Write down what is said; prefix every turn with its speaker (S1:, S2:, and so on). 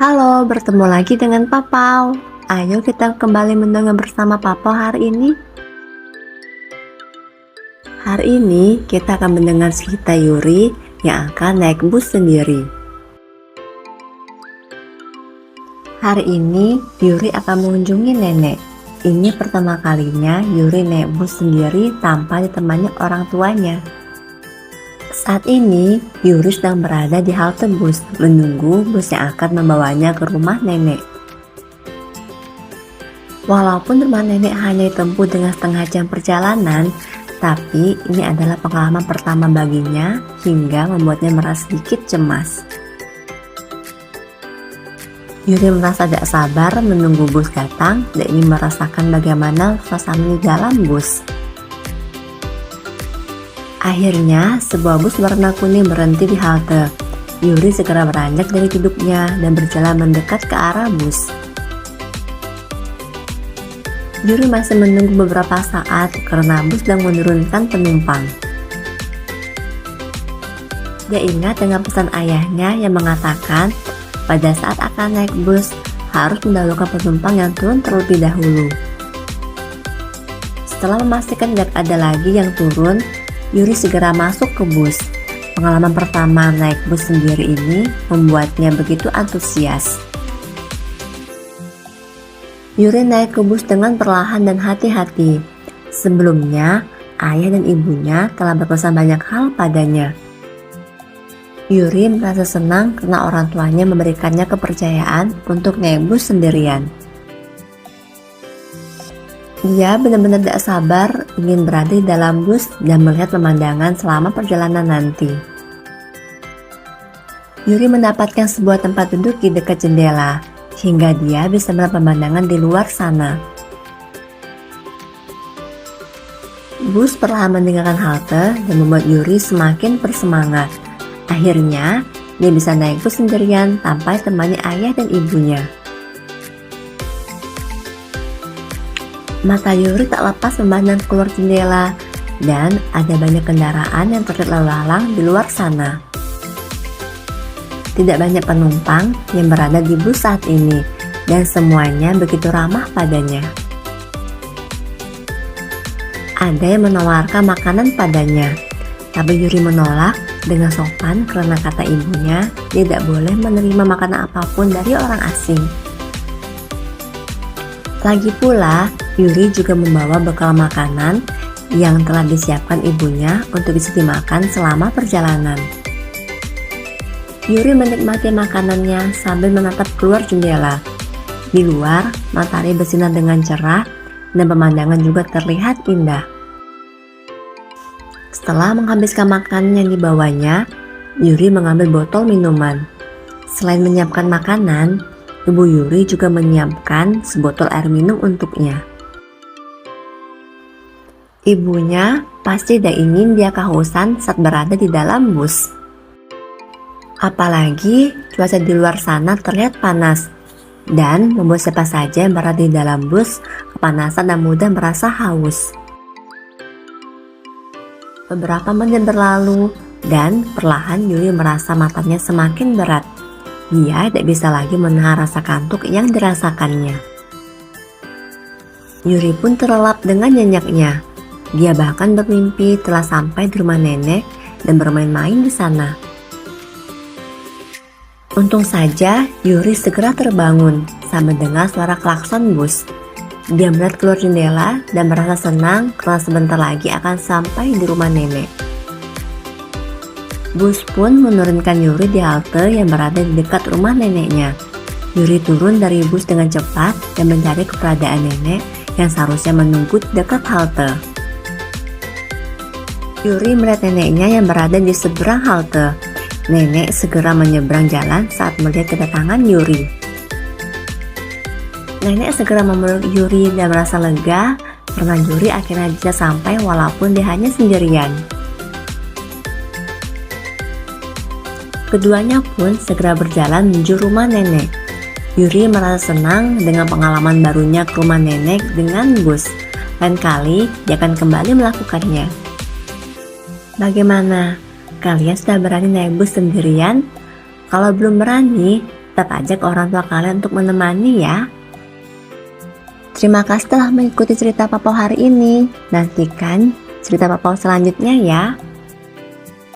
S1: Halo, bertemu lagi dengan Papau. Ayo kita kembali mendongeng bersama Papau hari ini. Hari ini kita akan mendengar cerita Yuri yang akan naik bus sendiri. Hari ini Yuri akan mengunjungi nenek. Ini pertama kalinya Yuri naik bus sendiri tanpa ditemani orang tuanya. Saat ini, Yuri sedang berada di halte bus, menunggu bus yang akan membawanya ke rumah nenek. Walaupun rumah nenek hanya ditempuh dengan setengah jam perjalanan, tapi ini adalah pengalaman pertama baginya hingga membuatnya merasa sedikit cemas. Yuri merasa tidak sabar menunggu bus datang dan ingin merasakan bagaimana suasana di dalam bus. Akhirnya, sebuah bus warna kuning berhenti di halte. Yuri segera beranjak dari duduknya dan berjalan mendekat ke arah bus. Yuri masih menunggu beberapa saat karena bus sedang menurunkan penumpang. Dia ingat dengan pesan ayahnya yang mengatakan pada saat akan naik bus harus mendahulukan penumpang yang turun terlebih dahulu. Setelah memastikan tidak ada lagi yang turun, Yuri segera masuk ke bus. Pengalaman pertama naik bus sendiri ini membuatnya begitu antusias. Yuri naik ke bus dengan perlahan dan hati-hati. Sebelumnya, ayah dan ibunya telah berpesan banyak hal padanya. Yuri merasa senang karena orang tuanya memberikannya kepercayaan untuk naik bus sendirian. Dia benar-benar tidak sabar ingin berada di dalam bus dan melihat pemandangan selama perjalanan nanti. Yuri mendapatkan sebuah tempat duduk di dekat jendela, hingga dia bisa melihat pemandangan di luar sana. Bus perlahan meninggalkan halte dan membuat Yuri semakin bersemangat. Akhirnya, dia bisa naik bus sendirian tanpa ditemani ayah dan ibunya. Mata Yuri tak lepas memandang keluar jendela dan ada banyak kendaraan yang terlihat lalu lalang di luar sana. Tidak banyak penumpang yang berada di bus saat ini dan semuanya begitu ramah padanya. Ada yang menawarkan makanan padanya, tapi Yuri menolak dengan sopan karena kata ibunya dia tidak boleh menerima makanan apapun dari orang asing. Lagi pula, Yuri juga membawa bekal makanan yang telah disiapkan ibunya untuk bisa dimakan selama perjalanan. Yuri menikmati makanannya sambil menatap keluar jendela. Di luar, matahari bersinar dengan cerah dan pemandangan juga terlihat indah. Setelah menghabiskan makanan yang dibawanya, Yuri mengambil botol minuman. Selain menyiapkan makanan, Ibu Yuri juga menyiapkan sebotol air minum untuknya. Ibunya pasti tidak ingin dia kehausan saat berada di dalam bus. Apalagi cuaca di luar sana terlihat panas dan membuat siapa saja yang berada di dalam bus kepanasan dan mudah merasa haus. Beberapa menit berlalu dan perlahan Yuri merasa matanya semakin berat. Dia tidak bisa lagi menahan rasa kantuk yang dirasakannya. Yuri pun terlelap dengan nyenyaknya. Dia bahkan bermimpi telah sampai di rumah nenek dan bermain-main di sana. Untung saja Yuri segera terbangun saat mendengar suara klakson bus. Dia melihat keluar jendela dan merasa senang karena sebentar lagi akan sampai di rumah nenek. Bus pun menurunkan Yuri di halte yang berada di dekat rumah neneknya. Yuri turun dari bus dengan cepat dan mencari keberadaan nenek yang seharusnya menunggu di dekat halte. Yuri melihat neneknya yang berada di seberang halte. Nenek segera menyeberang jalan saat melihat kedatangan Yuri. Nenek segera memeluk Yuri dan merasa lega karena Yuri akhirnya bisa sampai walaupun dia hanya sendirian. Keduanya pun segera berjalan menuju rumah nenek. Yuri merasa senang dengan pengalaman barunya ke rumah nenek dengan bus. Lain kali dia akan kembali melakukannya. Bagaimana? Kalian sudah berani naik bus sendirian? Kalau belum berani, tetap ajak orang tua kalian untuk menemani ya. Terima kasih telah mengikuti cerita Papau hari ini. Nantikan cerita Papau selanjutnya ya.